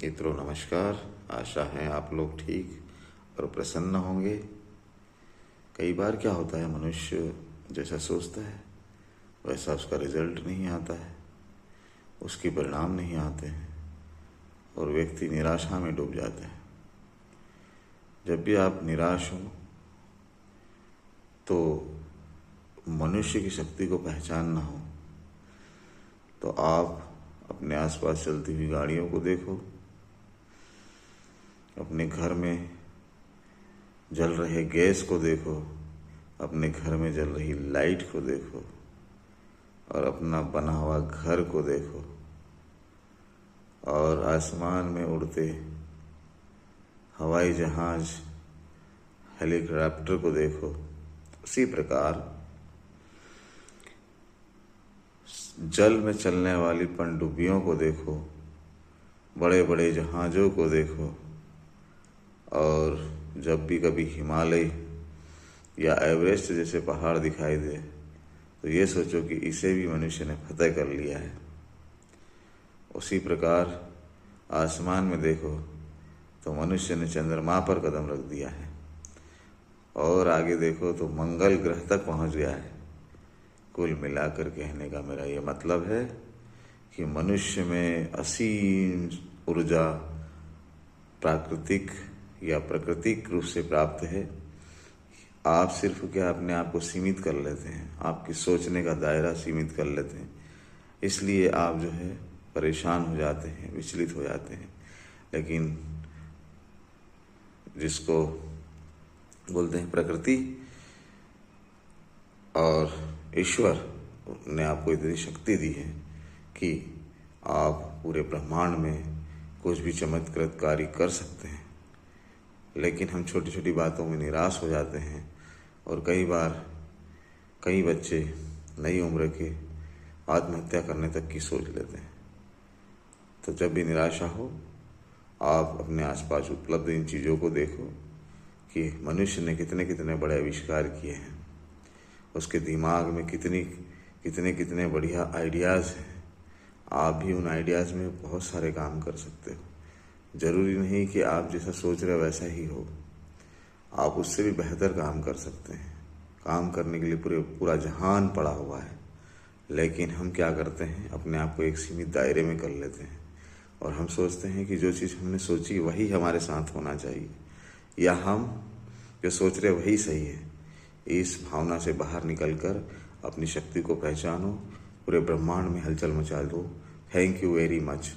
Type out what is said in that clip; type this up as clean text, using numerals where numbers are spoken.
मित्रों नमस्कार। आशा है आप लोग ठीक और प्रसन्न होंगे। कई बार क्या होता है, मनुष्य जैसा सोचता है वैसा उसका रिजल्ट नहीं आता है, उसके परिणाम नहीं आते हैं और व्यक्ति निराशा में डूब जाता है। जब भी आप निराश हो तो मनुष्य की शक्ति को पहचानना हो तो आप अपने आसपास चलती हुई गाड़ियों को देखो, अपने घर में जल रहे गैस को देखो, अपने घर में जल रही लाइट को देखो और अपना बना हुआ घर को देखो और आसमान में उड़ते हवाई जहाज हेलीकॉप्टर को देखो। उसी प्रकार जल में चलने वाली पनडुब्बियों को देखो, बड़े बड़े जहाज़ों को देखो और जब भी कभी हिमालय या एवरेस्ट जैसे पहाड़ दिखाई दे तो ये सोचो कि इसे भी मनुष्य ने फतह कर लिया है। उसी प्रकार आसमान में देखो तो मनुष्य ने चंद्रमा पर कदम रख दिया है और आगे देखो तो मंगल ग्रह तक पहुंच गया है। कुल मिलाकर कहने का मेरा ये मतलब है कि मनुष्य में असीम ऊर्जा प्राकृतिक या प्राकृतिक रूप से प्राप्त है। आप सिर्फ क्या अपने आप को सीमित कर लेते हैं, आपकी सोचने का दायरा सीमित कर लेते हैं, इसलिए आप जो है परेशान हो जाते हैं, विचलित हो जाते हैं। लेकिन जिसको बोलते हैं प्रकृति और ईश्वर ने आपको इतनी शक्ति दी है कि आप पूरे ब्रह्मांड में कुछ भी चमत्कारी कर सकते हैं। लेकिन हम छोटी छोटी बातों में निराश हो जाते हैं और कई बार कई बच्चे नई उम्र के आत्महत्या करने तक की सोच लेते हैं। तो जब भी निराशा हो आप अपने आसपास उपलब्ध इन चीज़ों को देखो कि मनुष्य ने कितने कितने बड़े आविष्कार किए हैं, उसके दिमाग में कितने बढ़िया आइडियाज़ हैं। आप भी उन आइडियाज़ में बहुत सारे काम कर सकते हो। ज़रूरी नहीं कि आप जैसा सोच रहे वैसा ही हो, आप उससे भी बेहतर काम कर सकते हैं। काम करने के लिए पूरा जहान पड़ा हुआ है, लेकिन हम क्या करते हैं, अपने आप को एक सीमित दायरे में कर लेते हैं और हम सोचते हैं कि जो चीज़ हमने सोची वही हमारे साथ होना चाहिए या हम जो सोच रहे वही सही है। इस भावना से बाहर निकलकर अपनी शक्ति को पहचानो, पूरे ब्रह्मांड में हलचल मचा दो। Thank you very much.